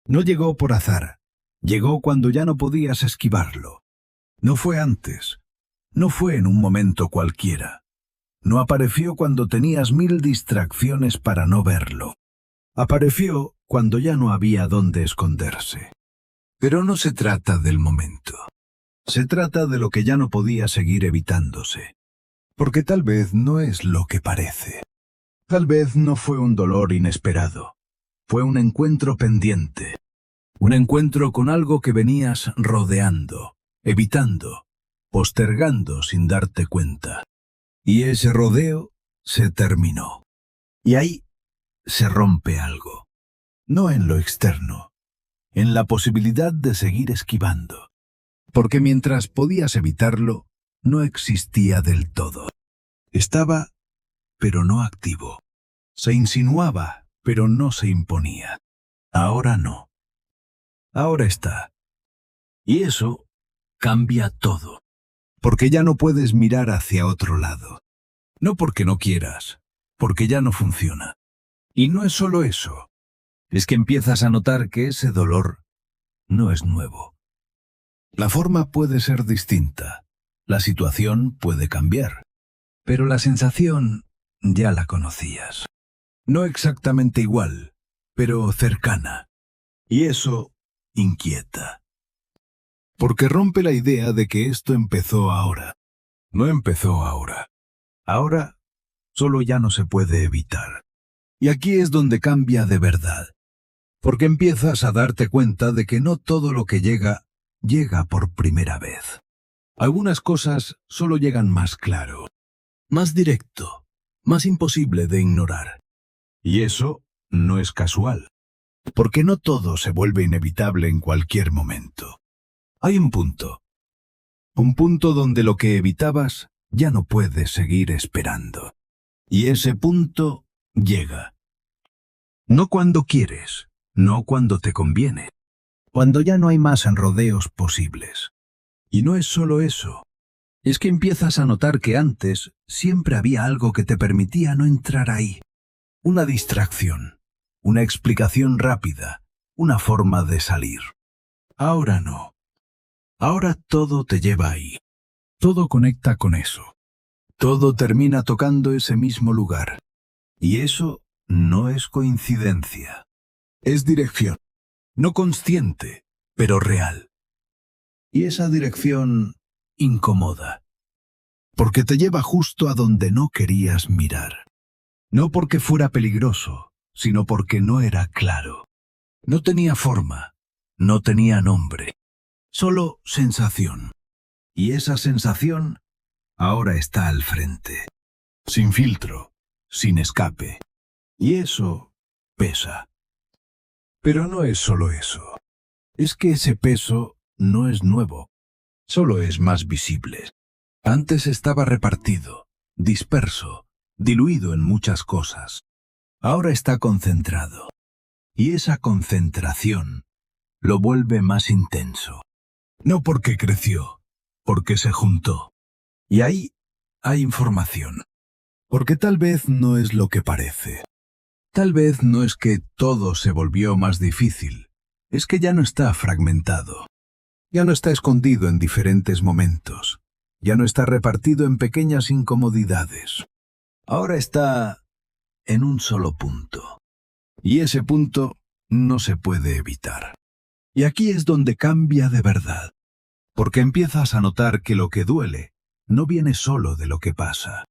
No llegó por azar. Llegó cuando ya no podías esquivarlo. No fue antes. No fue en un momento cualquiera. No apareció cuando tenías 1000 distracciones para no verlo. Apareció cuando ya no había dónde esconderse. Pero no se trata del momento. Se trata de lo que ya no podía seguir evitándose. Porque tal vez no es lo que parece. Tal vez no fue un dolor inesperado. Fue un encuentro pendiente. Un encuentro con algo que venías rodeando, evitando, postergando sin darte cuenta. Y ese rodeo se terminó. Y ahí se rompe algo. No en lo externo, en la posibilidad de seguir esquivando. Porque mientras podías evitarlo, no existía del todo. Estaba, pero no activo. Se insinuaba, pero no se imponía. Ahora no. Ahora está. Y eso cambia todo. Porque ya no puedes mirar hacia otro lado. No porque no quieras, porque ya no funciona. Y no es solo eso. Es que empiezas a notar que ese dolor no es nuevo. La forma puede ser distinta. La situación puede cambiar. Pero la sensación ya la conocías. No exactamente igual, pero cercana. Y eso inquieta. Porque rompe la idea de que esto empezó ahora. No empezó ahora. Ahora solo ya no se puede evitar. Y aquí es donde cambia de verdad. Porque empiezas a darte cuenta de que no todo lo que llega, llega por primera vez. Algunas cosas solo llegan más claro, más directo, más imposible de ignorar. Y eso no es casual. Porque no todo se vuelve inevitable en cualquier momento. Hay un punto donde lo que evitabas ya no puedes seguir esperando. Y ese punto llega. No cuando quieres, no cuando te conviene, cuando ya no hay más enrodeos posibles. Y no es solo eso, es que empiezas a notar que antes siempre había algo que te permitía no entrar ahí. Una distracción, una explicación rápida, una forma de salir. Ahora no. Ahora todo te lleva ahí. Todo conecta con eso. Todo termina tocando ese mismo lugar. Y eso no es coincidencia. Es dirección. No consciente, pero real. Y esa dirección incomoda. Porque te lleva justo a donde no querías mirar. No porque fuera peligroso, sino porque no era claro. No tenía forma, no tenía nombre. Solo sensación. Y esa sensación ahora está al frente. Sin filtro, sin escape. Y eso pesa. Pero no es solo eso. Es que ese peso no es nuevo. Solo es más visible. Antes estaba repartido, disperso, diluido en muchas cosas. Ahora está concentrado. Y esa concentración lo vuelve más intenso. No porque creció, porque se juntó. Y ahí hay información. Porque tal vez no es lo que parece. Tal vez no es que todo se volvió más difícil. Es que ya no está fragmentado. Ya no está escondido en diferentes momentos. Ya no está repartido en pequeñas incomodidades. Ahora está en un solo punto. Y ese punto no se puede evitar. Y aquí es donde cambia de verdad. Porque empiezas a notar que lo que duele no viene solo de lo que pasa.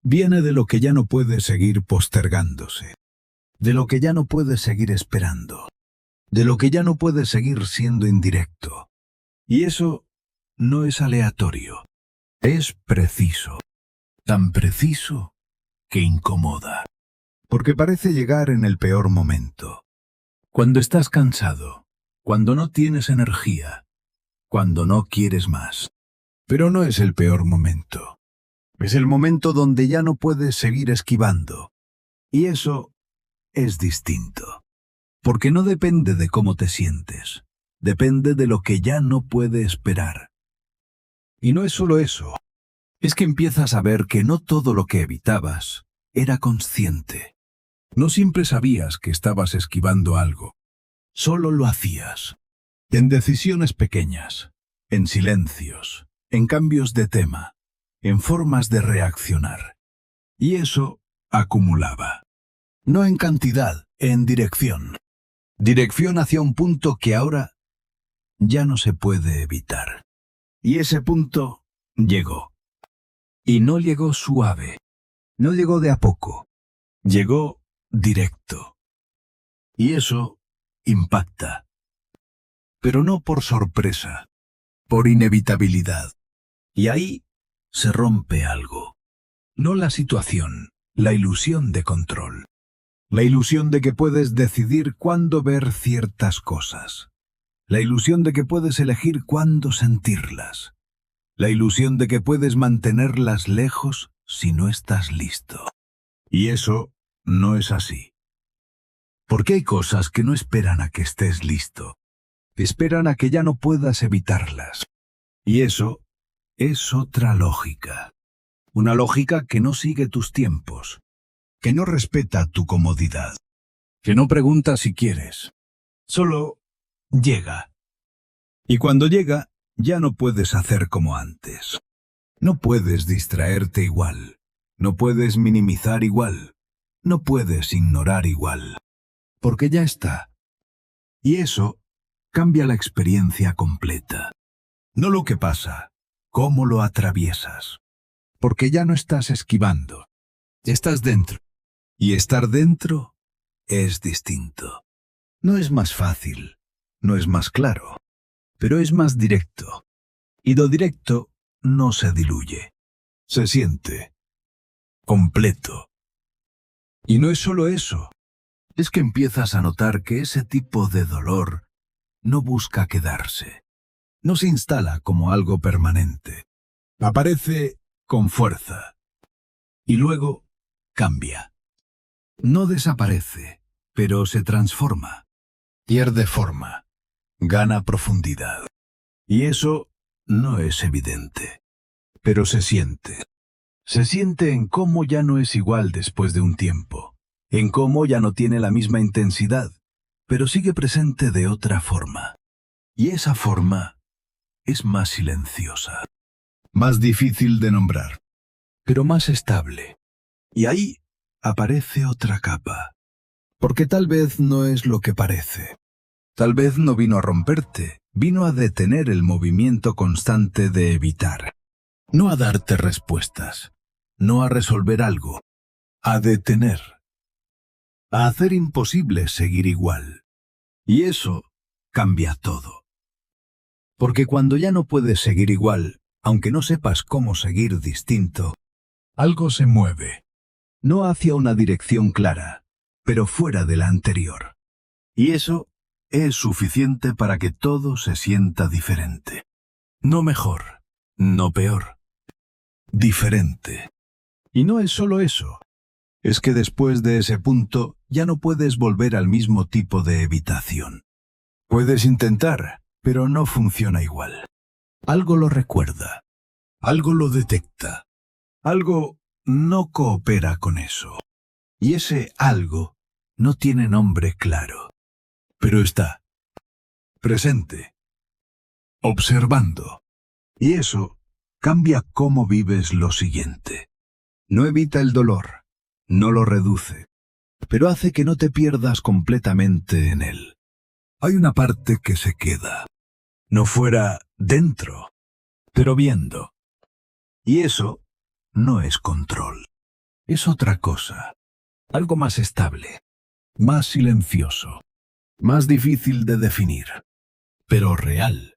Viene de lo que ya no puede seguir postergándose. De lo que ya no puede seguir esperando. De lo que ya no puede seguir siendo indirecto. Y eso no es aleatorio. Es preciso. Tan preciso que incomoda. Porque parece llegar en el peor momento. Cuando estás cansado. Cuando no tienes energía. Cuando no quieres más. Pero no es el peor momento. Es el momento donde ya no puedes seguir esquivando. Y eso es distinto. Porque no depende de cómo te sientes. Depende de lo que ya no puede esperar. Y no es solo eso. Es que empiezas a ver que no todo lo que evitabas era consciente. No siempre sabías que estabas esquivando algo. Solo lo hacías. En decisiones pequeñas, en silencios, en cambios de tema, en formas de reaccionar. Y eso acumulaba. No en cantidad, en dirección. Dirección hacia un punto que ahora ya no se puede evitar. Y ese punto llegó. Y no llegó suave. No llegó de a poco. Llegó directo. Y eso impacta. Pero no por sorpresa, por inevitabilidad. Y ahí se rompe algo. No la situación, la ilusión de control. La ilusión de que puedes decidir cuándo ver ciertas cosas. La ilusión de que puedes elegir cuándo sentirlas. La ilusión de que puedes mantenerlas lejos si no estás listo. Y eso no es así. Porque hay cosas que no esperan a que estés listo. Esperan a que ya no puedas evitarlas. Y eso es otra lógica. Una lógica que no sigue tus tiempos, que no respeta tu comodidad, que no pregunta si quieres. Solo llega. Y cuando llega, ya no puedes hacer como antes. No puedes distraerte igual. No puedes minimizar igual. No puedes ignorar igual. Porque ya está. Y eso cambia la experiencia completa. No lo que pasa, cómo lo atraviesas. Porque ya no estás esquivando. Estás dentro. Y estar dentro es distinto. No es más fácil, no es más claro, pero es más directo. Y lo directo no se diluye. Se siente completo. Y no es solo eso. Es que empiezas a notar que ese tipo de dolor no busca quedarse. No se instala como algo permanente. Aparece con fuerza. Y luego cambia. No desaparece, pero se transforma. Pierde forma. Gana profundidad. Y eso no es evidente. Pero se siente. Se siente en cómo ya no es igual después de un tiempo. En cómo ya no tiene la misma intensidad, pero sigue presente de otra forma. Y esa forma es más silenciosa. Más difícil de nombrar, pero más estable. Y ahí aparece otra capa. Porque tal vez no es lo que parece. Tal vez no vino a romperte, vino a detener el movimiento constante de evitar. No a darte respuestas, no a resolver algo, a detener. A hacer imposible seguir igual. Y eso cambia todo. Porque cuando ya no puedes seguir igual, aunque no sepas cómo seguir distinto, algo se mueve. No hacia una dirección clara, pero fuera de la anterior. Y eso es suficiente para que todo se sienta diferente. No mejor, no peor. Diferente. Y no es solo eso. Es que después de ese punto ya no puedes volver al mismo tipo de evitación. Puedes intentar, pero no funciona igual. Algo lo recuerda. Algo lo detecta. Algo no coopera con eso. Y ese algo no tiene nombre claro. Pero está presente. Observando. Y eso cambia cómo vives lo siguiente. No evita el dolor. No lo reduce, pero hace que no te pierdas completamente en él. Hay una parte que se queda, no fuera dentro, pero viendo. Y eso no es control, es otra cosa, algo más estable, más silencioso, más difícil de definir, pero real.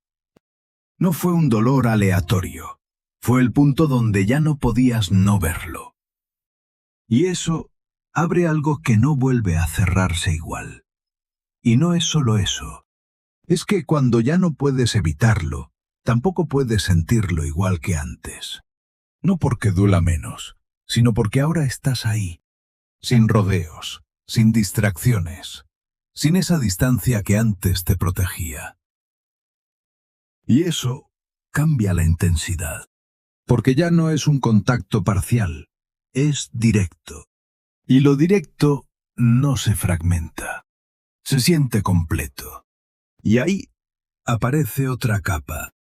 No fue un dolor aleatorio, fue el punto donde ya no podías no verlo. Y eso abre algo que no vuelve a cerrarse igual. Y no es solo eso. Es que cuando ya no puedes evitarlo, tampoco puedes sentirlo igual que antes. No porque duela menos, sino porque ahora estás ahí, sin rodeos, sin distracciones, sin esa distancia que antes te protegía. Y eso cambia la intensidad, porque ya no es un contacto parcial. Es directo. Y lo directo no se fragmenta. Se siente completo. Y ahí aparece otra capa.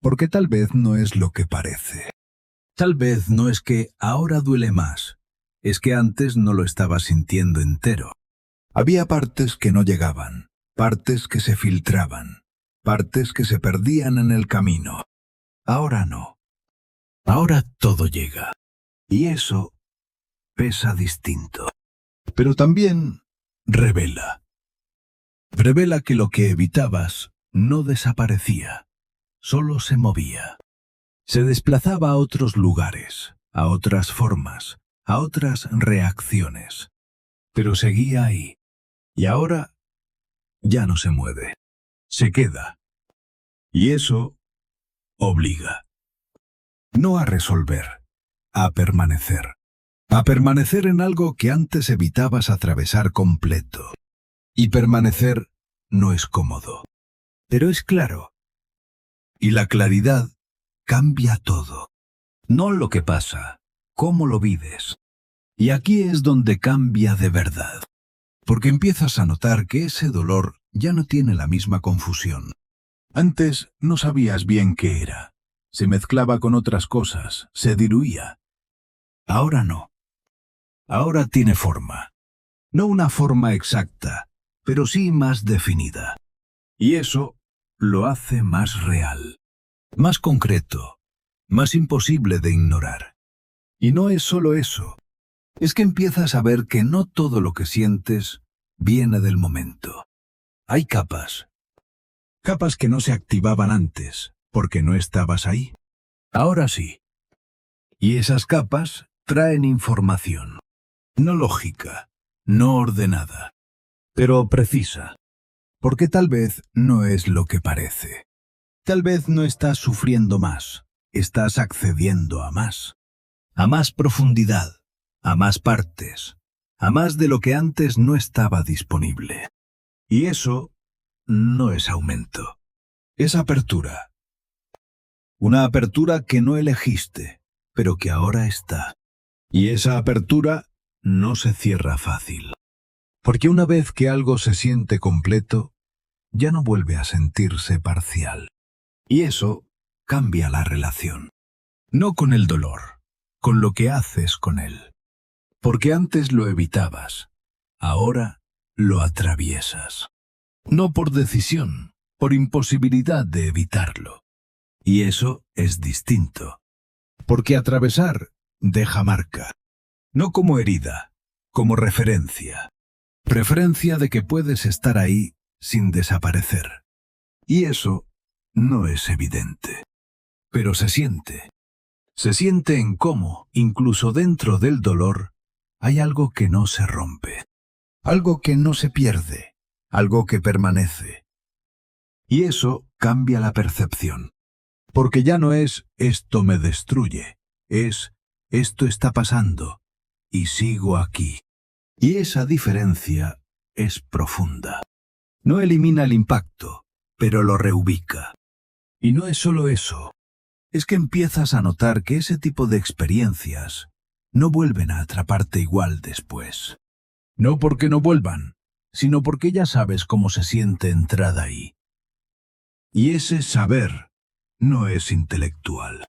Porque tal vez no es lo que parece. Tal vez no es que ahora duele más. Es que antes no lo estaba sintiendo entero. Había partes que no llegaban, partes que se filtraban, partes que se perdían en el camino. Ahora no. Ahora todo llega. Y eso pesa distinto. Pero también revela. Revela que lo que evitabas no desaparecía, solo se movía. Se desplazaba a otros lugares, a otras formas, a otras reacciones. Pero seguía ahí. Y ahora ya no se mueve. Se queda. Y eso obliga. No a resolver, a permanecer. A permanecer en algo que antes evitabas atravesar completo. Y permanecer no es cómodo. Pero es claro. Y la claridad cambia todo. No lo que pasa, cómo lo vives. Y aquí es donde cambia de verdad. Porque empiezas a notar que ese dolor ya no tiene la misma confusión. Antes no sabías bien qué era. Se mezclaba con otras cosas, se diluía. Ahora no. Ahora tiene forma. No una forma exacta, pero sí más definida. Y eso lo hace más real, más concreto, más imposible de ignorar. Y no es solo eso. Es que empiezas a ver que no todo lo que sientes viene del momento. Hay capas. Capas que no se activaban antes, porque no estabas ahí. Ahora sí. Y esas capas traen información. No lógica, no ordenada, pero precisa. Porque tal vez no es lo que parece. Tal vez no estás sufriendo más, estás accediendo a más profundidad, a más partes, a más de lo que antes no estaba disponible. Y eso no es aumento, es apertura. Una apertura que no elegiste, pero que ahora está. Y esa apertura no se cierra fácil. Porque una vez que algo se siente completo, ya no vuelve a sentirse parcial. Y eso cambia la relación. No con el dolor, con lo que haces con él. Porque antes lo evitabas, ahora lo atraviesas. No por decisión, por imposibilidad de evitarlo. Y eso es distinto. Porque atravesar deja marca. No como herida, como referencia. Referencia de que puedes estar ahí sin desaparecer. Y eso no es evidente. Pero se siente. Se siente en cómo, incluso dentro del dolor, hay algo que no se rompe. Algo que no se pierde. Algo que permanece. Y eso cambia la percepción. Porque ya no es esto me destruye. Es esto está pasando y sigo aquí. Y esa diferencia es profunda. No elimina el impacto, pero lo reubica. Y no es solo eso. Es que empiezas a notar que ese tipo de experiencias no vuelven a atraparte igual después. No porque no vuelvan, sino porque ya sabes cómo se siente entrar ahí. Y ese saber no es intelectual.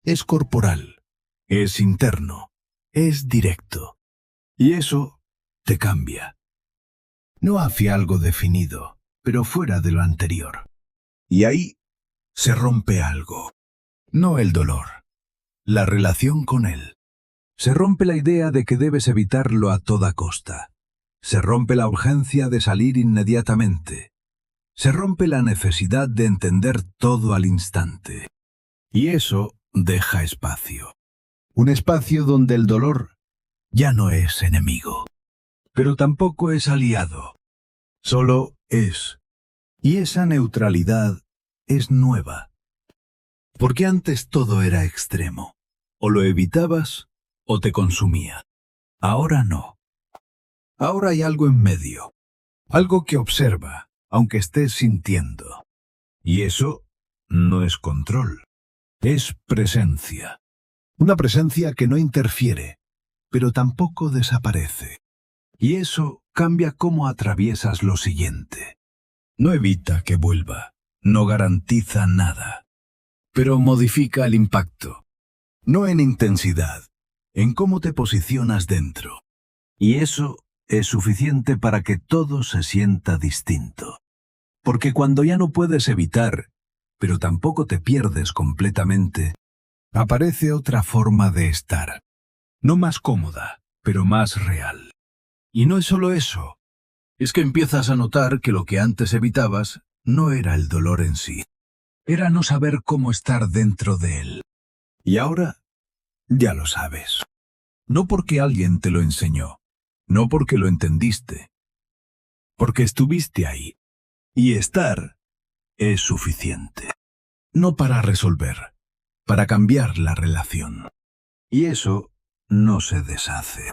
Es corporal, es interno, es directo. Y eso te cambia. No hacia algo definido, pero fuera de lo anterior. Y ahí se rompe algo. No el dolor, la relación con él. Se rompe la idea de que debes evitarlo a toda costa. Se rompe la urgencia de salir inmediatamente. Se rompe la necesidad de entender todo al instante. Y eso deja espacio. Un espacio donde el dolor ya no es enemigo. Pero tampoco es aliado. Solo es. Y esa neutralidad es nueva. Porque antes todo era extremo. O lo evitabas o te consumía. Ahora no. Ahora hay algo en medio. Algo que observa, aunque estés sintiendo. Y eso no es control. Es presencia. Una presencia que no interfiere, pero tampoco desaparece. Y eso cambia cómo atraviesas lo siguiente. No evita que vuelva, no garantiza nada, pero modifica el impacto. No en intensidad, en cómo te posicionas dentro. Y eso es suficiente para que todo se sienta distinto. Porque cuando ya no puedes evitar, pero tampoco te pierdes completamente, aparece otra forma de estar. No más cómoda, pero más real. Y no es solo eso. Es que empiezas a notar que lo que antes evitabas no era el dolor en sí. Era no saber cómo estar dentro de él. Y ahora ya lo sabes. No porque alguien te lo enseñó, no porque lo entendiste, porque estuviste ahí. Y estar es suficiente. No para resolver, para cambiar la relación. Y eso no se deshace.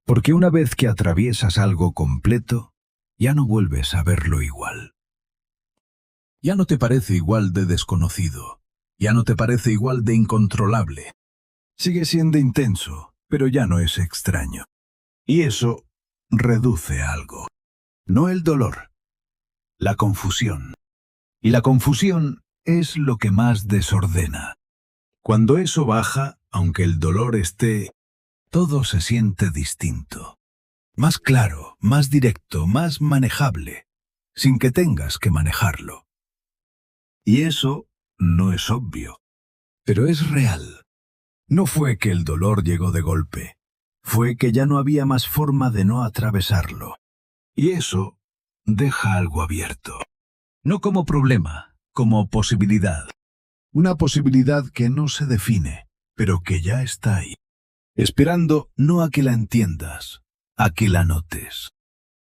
Porque una vez que atraviesas algo completo, ya no vuelves a verlo igual. Ya no te parece igual de desconocido, ya no te parece igual de incontrolable. Sigue siendo intenso, pero ya no es extraño. Y eso reduce algo. No el dolor, la confusión. Y la confusión es lo que más desordena. Cuando eso baja, aunque el dolor esté, todo se siente distinto. Más claro, más directo, más manejable, sin que tengas que manejarlo. Y eso no es obvio, pero es real. No fue que el dolor llegó de golpe, fue que ya no había más forma de no atravesarlo. Y eso deja algo abierto. No como problema, como posibilidad. Una posibilidad que no se define, pero que ya está ahí. Esperando no a que la entiendas, a que la notes.